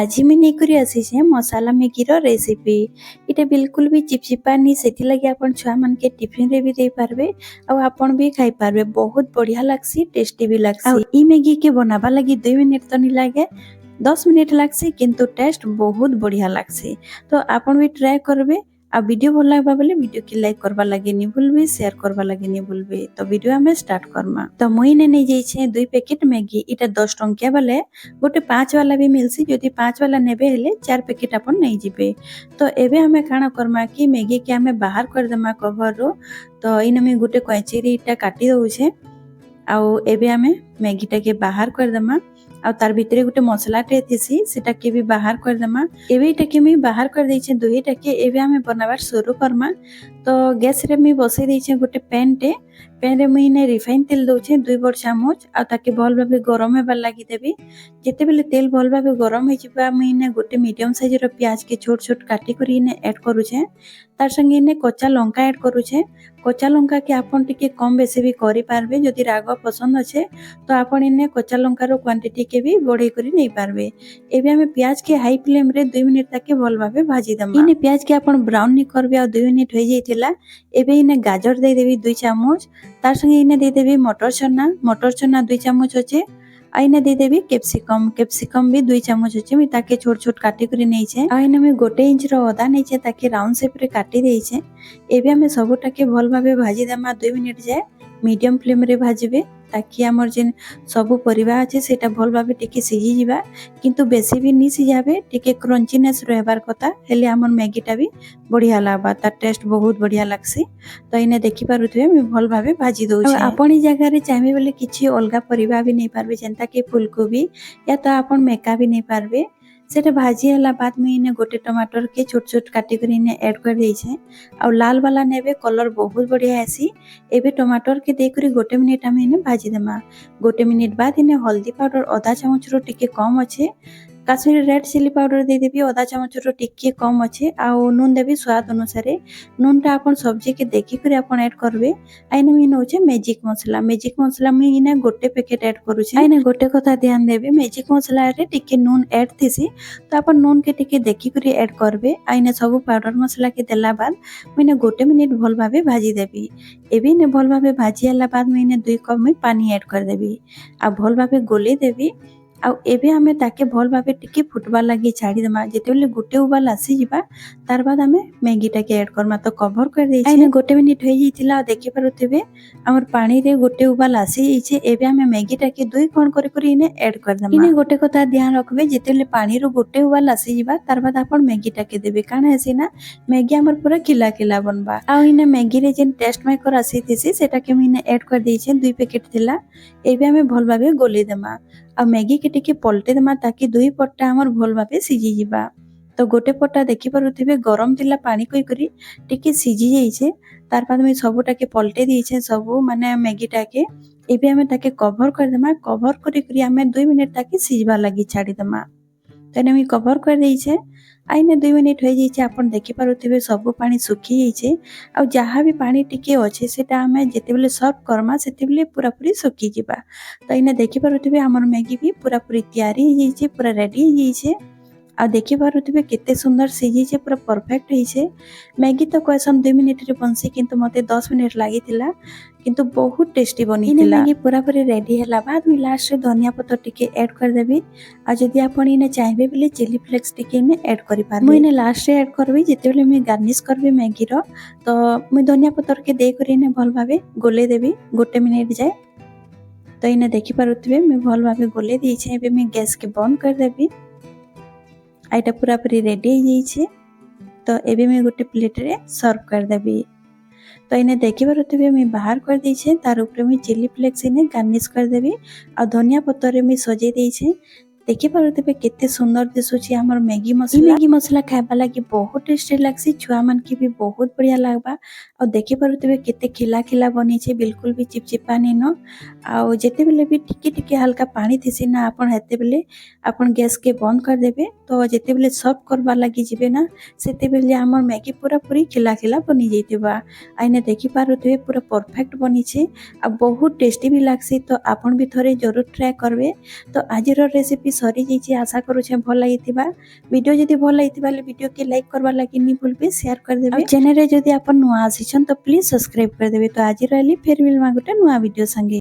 आज मैं नहीं आसी मसाला मैगी रेसिपी। इटा बिल्कुल भी चिपचिपा नहीं से लगे आपण छुआ मन के टिफिन रे भी दे पारबे और आपण भी खाई पारबे। बहुत बढ़िया लगसी, टेस्टी भी लगसी। ई मैगी के बनाबा लगी 2 मिनट तो नहीं लागे, 10 मिनट लगसी, किंतु टेस्ट बहुत बढ़िया लगसी। तो आपण भी ट्राई करबे। आ वीडियो भल लगबा बोले वीडियो की लाइक करबा लगे नहीं भूलबे, शेयर करबा लगे नहीं भूलबे। तो वीडियो हमें स्टार्ट करमा। तो मुई ने नहीं जाइछे 2 पैकेट मैगी। इटा 10 टंकिया वाले गोटे 5 वाला भी मिलसी। जदि 5 वाला नेबे हेले 4 पैकेट अपन नहीं जिबे। तो एबे हमें काना करमा कि मैगी के हमें बाहर कर देमा कवर रो। तो इन में गोटे कैंची रे इटा काटी दउछे। आउ एबे हमें मैगीटा के बाहर कर देमा। आ तार भीतरे गोटे मसला टे थीसी, सेटा के भी बाहर कर देमा। एबे इटा के मैं बाहर कर देइछे दुईटा के। एबे हमें बनाबार शुरू करमा। तो गैस रे मैं बसई देइछे गोटे पैन टे। पैन रे मैं ने रिफाइन तेल दउछे 2 बड़ चामच। आ ताके भल भाबे गरम हेबार लागि देबी। जेते बेले तेल भल भाबे गरम हे जिबा मैं ने गोटे मीडियम साइज रो प्याज के छोट छोट काटी करी ने ऐड करूछे। तार संगे ने कच्चा लंका ऐड करूछे। कच्चा लंका के आपन टिके कम बेसी भी करि पारबे। जदि राग पसंद अच्छे तो आपन इने कच्चा लंका रो क्वांटिटी के भी बढ़े करी नहीं पारबे। एबे हमें प्याज के हाई फ्लेम रे 2 मिनिट तक के भल भाबे भाजी दमा। इने प्याज के आपन ब्राउन नहीं करबे आ 2 मिनिट हो जाइतिला। एबे इने गाजर दे देबी 2 चामच। तार संगे इने दे देबी मटर चना 2 चामच अच्छे। आइने दे देबी कैप्सिकम भी 2 चामच अच्छे। मैं ताके छोट छोट काटी करी नहीं छे। आइने में 1 इंच रो अदा नहीं छे, ताके राउंड शेप रे काटी देई छे। एबे हमें सबटा के भल भाबे भाजी देमा 2 मिनिट जाए। मीडियम फ्लेम रे भाजिबे ताकि हमर जेन सब परिबा अछि सेटा भल भाबे टिके सिझी जिबा, किंतु बेसी भी नी सिझाबे। टिके क्रंचीनेस रहबार कथा, हेले हमर मैगीटा भी बढ़िया लागबा, ता टेस्ट बहुत बढ़िया लागसी। तो इने देखि पारुथबे मैं भल भाबे भाजी दउ छे। आपन ई जगह रे चाहबे बोले किछि अलगा परिबा भी नहीं पारबे, जेंता कि फूलकोबी या तो आपन मेका भी नहीं पारबे। सेटा भाजी हला बाद में इने गोटे टमाटर के छोट छोट काटी करी इने ऐड कर देइ छे। आ लाल वाला नेबे कलर बहुत बढ़िया आसी। एबे टमाटर के दे करी 1 मिनिट हम इने भाजी देमा। 1 मिनिट बाद इने हल्दी पाउडर आधा चामच रो टिके कम अच्छे। काश्मीरी रेड चिली पाउडर दे देबी आधा चामच रो टिके कम अच्छे। आ नून देबी स्वाद अनुसार। नूनटा अपन सब्जी के देखि करी अपन ऐड करबे। आइने में होचे मैजिक मसला में इने गोटे पैकेट ऐड करू छे। आइने गोटे कथा ध्यान देबे, मैजिक मसला रे टिके नून ऐड थिसी, तो अपन नून के टिके देखि करी ऐड करबे। आइने सब पाउडर मसला के देला बाद मैंने 1 मिनिट भल भाबे भाजी देबी। एबे ने भल भाबे भाजी हला बाद मैंने 2 कप में पानी ऐड कर देबी। आ भल भाबे गोले देबी। आ एबे हमें ताके भल भाबे टिके फुटबा लगी छाड़ी देमा। जेते बेले गुटे उबाल आसी जिबा तार बाद हमें मैगीटा के ऐड करमा। तो कवर कर देइ छे। आइने 1 मिनिट होई जितिला देखि पारुथिबे हमर पानी रे गुटे उबाल आसी छे। एबे हमें मैगीटा के 2 खण करि करि इने ऐड कर देमा। इने गोटे कथा ध्यान रखबे, जेते बेले पानी रो गुटे उबाल आसी जिबा तार बाद आपण मैगीटा के देबे। काना हेसी ना मैगी हमर पूरा खिला खिला बनबा। आ इने मैगी रे जेन टेस्ट मेकर आसी थिसी सेटा के इने ऐड कर देइ छे। 2 पैकेट थिला। एबे हमें भल भाबे गोली देमा। आ मैगी के टिके पलटे देमा ताकि 2 पट्टा हमर भल भाबे सिझी जिबा। तो गोटे पट्टा देखि पारुथिबे गरम थिला पानी कोइ करी टिके सिझी जाइछे। तार बाद में सबटा के पलटे दिछे सब माने मैगीटा के। एबे हमें ताके कवर कर देमा। कवर करी करी हमें 2 मिनिट ताकि सिझबा लागि छाड़ी देमा। तने मैं कवर कर देइछे। आइने 2 मिनिट हो जाइछे। आपण देखि पारुथिबे सब पानी सुखी जाइछे। आ जहाँ भी पानी टिके अच्छे सेटा हमें जेते बेले सर्व करमा सेते बेले पूरा पूरी सुखी जिबा। तो इने देखि पारुथिबे हमर मैगी भी पूरा पूरी तैयारी हो जाइछे, पूरा रेडी हो जाइछे। आ देखि पारुथिबे केते सुंदर सिझीछे, पूरा परफेक्ट होइछे। मैगी तो क्वेश्चन 2 मिनिट रे बनसी, किंतु मते 10 मिनिट लागितिला, किंतु बहुत टेस्टी बनितिला। मैगी पूरा पूरी रेडी हैला बाद मैं लास्ट रे धनिया पत्तर टिके ऐड कर देबी। आ जदि आपण इने चाहबे बोले चिली फ्लेक्स टिके इने ऐड करि पारबे। मैं इने लास्ट रे ऐड करबी जेते बेले मैं गार्निश करबी मैगी रो। तो मैं धनिया पत्तर के दे करी इने भल भाबे गोले देबी 1 मिनिट जाए। तो इने देखि पारुथिबे मैं भल भाबे गोले दिछे। एबे मैं गैस के बंद कर देबी। आइटा पूरा पूरी रेडी हो जाइछे। तो एबे मैं गोटे प्लेट रे सर्व कर देबी। तो इने देखि पारुथिबे मैं बाहर कर देइछे। तार ऊपर मैं चिली फ्लेक्स इने गार्निश कर देबी। आ धनिया पत्तर रे मैं सजे देइछे। देखि पारुथिबे केते सुंदर दिसुची हमर मैगी मसला खाइबा लागि बहुत टेस्टी लागसी। छुआ मन के भी बहुत बढ़िया लागबा। और देखि पारुथिबे केते खिला खिला बनी छे, बिल्कुल भी चिपचिपा नहीं न। आ जेते बेले भी टिके टिके हल्का पानी थिसी ना आपण हेते बेले आपण गैस के बंद कर देबे। तो जेते बेले सर्व करबा लागि जिबे ना सेते बेले हमर मैगी पूरा पूरी खिला खिला बनी जाइतिबा। आइने देखि पारुथिबे पूरा परफेक्ट बनी छे आ बहुत टेस्टी भी लागसी। तो आपण भी थोड़े जरूर ट्राई करबे। तो आजिर रेसिपी सरी जाइए। आशा करूछे भल लगी वीडियो जदि भल लगी वीडियो के लाइक करवा लगी नहीं भूलबे शेयर कर देबे। चैनल रे जदि आप नुआ आसीछन तो प्लीज सब्सक्राइब कर देबे। तो आज रहली फिर मिलमा गोटे नुआ वीडियो संगे।